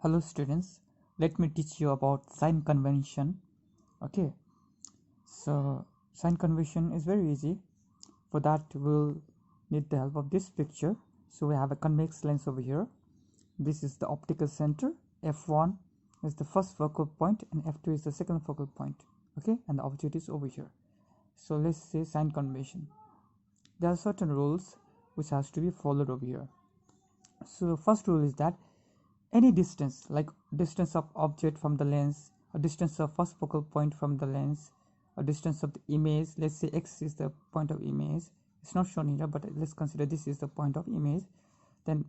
Hello students, let me teach you about sign convention. Okay, so sign convention is very easy. For that we'll need the help of this picture. So we have a convex lens over here. This is the optical center. F1 is the first focal point and F2 is the second focal point. Okay, and the object is over here. So let's say sign convention. There are certain rules which has to be followed over here. So first rule is that any distance, like distance of object from the lens, or distance of first focal point from the lens, or distance of the image, let's say x is the point of image, it's not shown here but let's consider this is the point of image, then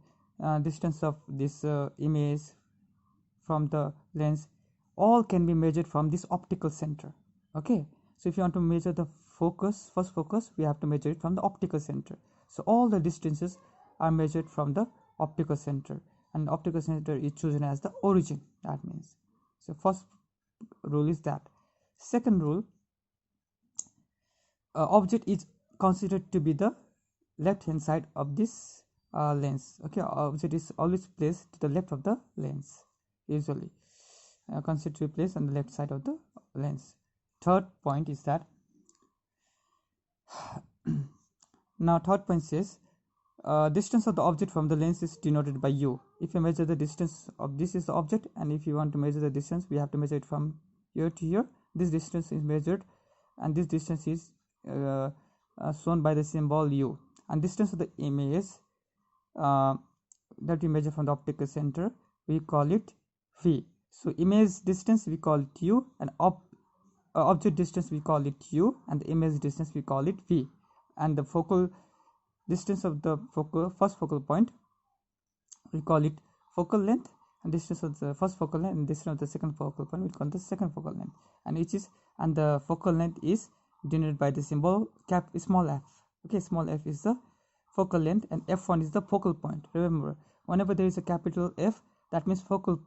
distance of this image from the lens, all can be measured from this optical center. Okay, so if you want to measure the first focus, we have to measure it from the optical center. So all the distances are measured from the optical center, and the optical center is chosen as the origin. That means, so first rule is that. Second rule, object is considered to be the left hand side of this lens. Okay, object is always placed to the left of the lens, usually considered to be placed on the left side of the lens. Third point is that now third point says distance of the object from the lens is denoted by u. If you measure the distance of this is the object, and if you want to measure the distance, we have to measure it from here to here. This distance is measured, and this distance is shown by the symbol u. And distance of the image that we measure from the optical center, we call it v. So image distance we call it u, and object distance we call it u, and the image distance we call it v. And the focal distance of the first focal point we call it focal length, and distance of the first focal length and distance of the second focal point we call the second focal length, and the focal length is denoted by the symbol small f. Okay, small f is the focal length and f1 is the focal point. Remember, whenever there is a capital F, that means focal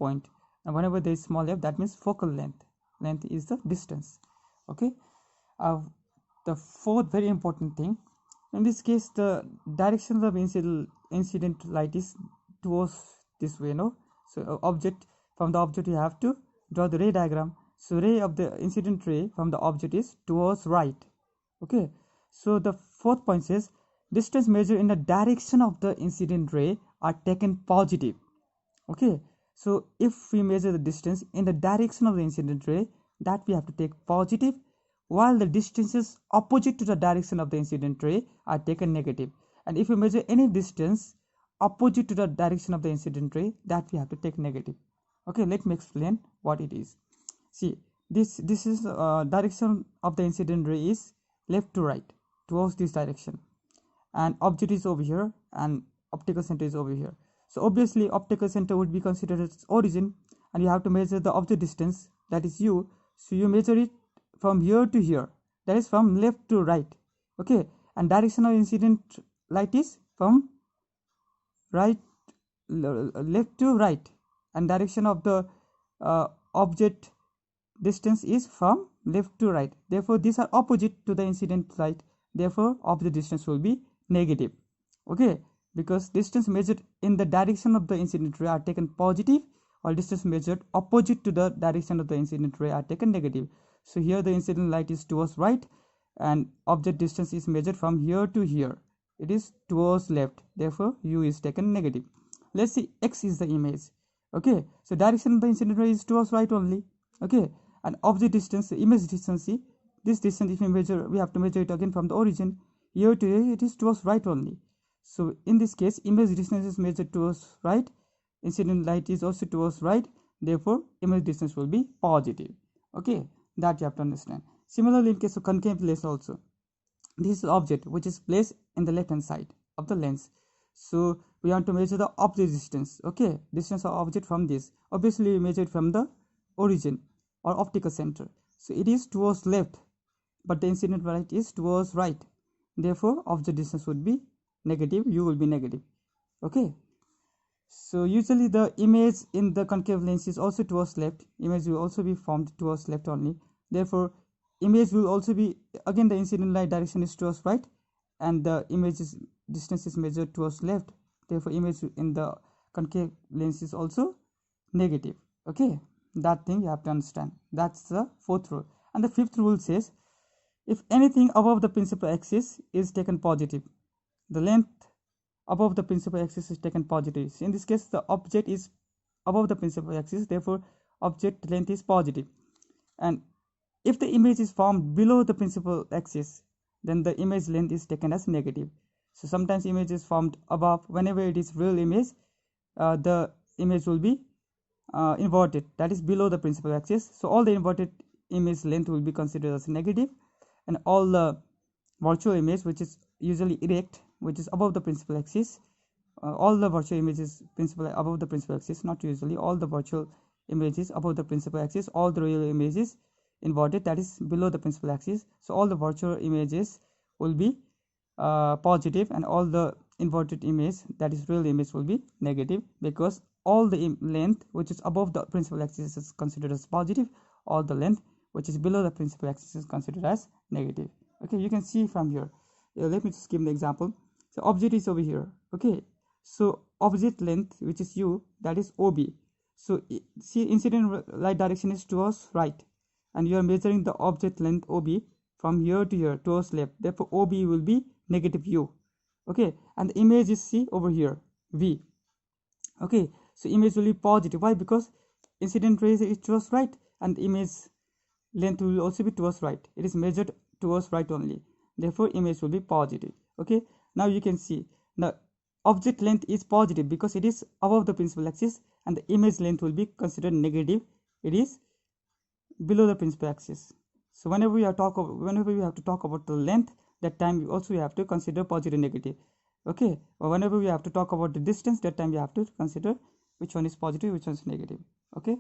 point, and whenever there is small f, that means focal length. Length is the distance. Okay, the fourth very important thing, in this case the direction of incident light is towards this way, no? So object, from the object you have to draw the ray diagram. So ray of the incident ray from the object is towards right. Okay, so the fourth point says distance measured in the direction of the incident ray are taken positive. Okay, so if we measure the distance in the direction of the incident ray, that we have to take positive, while the distances opposite to the direction of the incident ray are taken negative. And if we measure any distance opposite to the direction of the incident ray, that we have to take negative. Okay, let me explain what it is. See, this is direction of the incident ray is left to right, towards this direction, and object is over here and optical center is over here. So obviously optical center would be considered as origin, and you have to measure the object distance, that is u. So you measure it from here to here, that is from left to right. Okay, and direction of incident light is from right, left to right, and direction of the object distance is from left to right. Therefore these are opposite to the incident light, therefore object distance will be negative. Okay, because distance measured in the direction of the incident ray are taken positive, while distance measured opposite to the direction of the incident ray are taken negative. So here the incident light is towards right, and object distance is measured from here to here, it is towards left, therefore u is taken negative. Let's see, x is the image. Okay, so direction of the incident ray is towards right only. Okay, and object distance, image distance, see this distance, if we measure, we have to measure it again from the origin here to here, it is towards right only. So in this case image distance is measured towards right, incident light is also towards right, therefore image distance will be positive. Okay, that you have to understand. Similarly, in case of concave lens also, this is object which is placed in the left hand side of the lens. So we want to measure the object distance. Okay, distance of object from this, obviously we measure it from the origin or optical center. So it is towards left, but the incident light is towards right, therefore object distance would be negative, u will be negative. Okay, so usually the image in the concave lens is also towards left, image will also be formed towards left only, therefore image will also be, again the incident light direction is towards right, and the image distance is measured towards left, therefore image in the concave lens is also negative. Okay, that thing you have to understand. That's the fourth rule. And the fifth rule says, if anything above the principal axis is taken positive, the length above the principal axis is taken positive. So in this case, the object is above the principal axis, therefore object length is positive. And if the image is formed below the principal axis, then the image length is taken as negative. So sometimes image is formed above. Whenever it is real image, the image will be inverted, that is below the principal axis. So all the inverted image length will be considered as negative, and all the virtual image which is usually erect, which is above the principal axis, all the virtual images principal above the principal axis, not usually, all the virtual images above the principal axis, all the real images inverted, that is below the principal axis. So all the virtual images will be positive, and all the inverted image, that is real image, will be negative, because all the length which is above the principal axis is considered as positive, all the length which is below the principal axis is considered as negative. Okay, you can see from here. Let me just give an example. So object is over here. Okay, so object length, which is u, that is OB. So see, incident light direction is towards right, and you are measuring the object length OB from here to here towards left, therefore OB will be negative u. Okay, and the image is C over here, V. Okay, so image will be positive. Why? Because incident rays is towards right, and the image length will also be towards right. It is measured towards right only, therefore image will be positive. Okay, now you can see the object length is positive because it is above the principal axis, and the image length will be considered negative, it is below the principal axis. So whenever we have to talk about the length, that time we also have to consider positive negative. Okay, or whenever we have to talk about the distance, that time we have to consider which one is positive, which one is negative. Okay.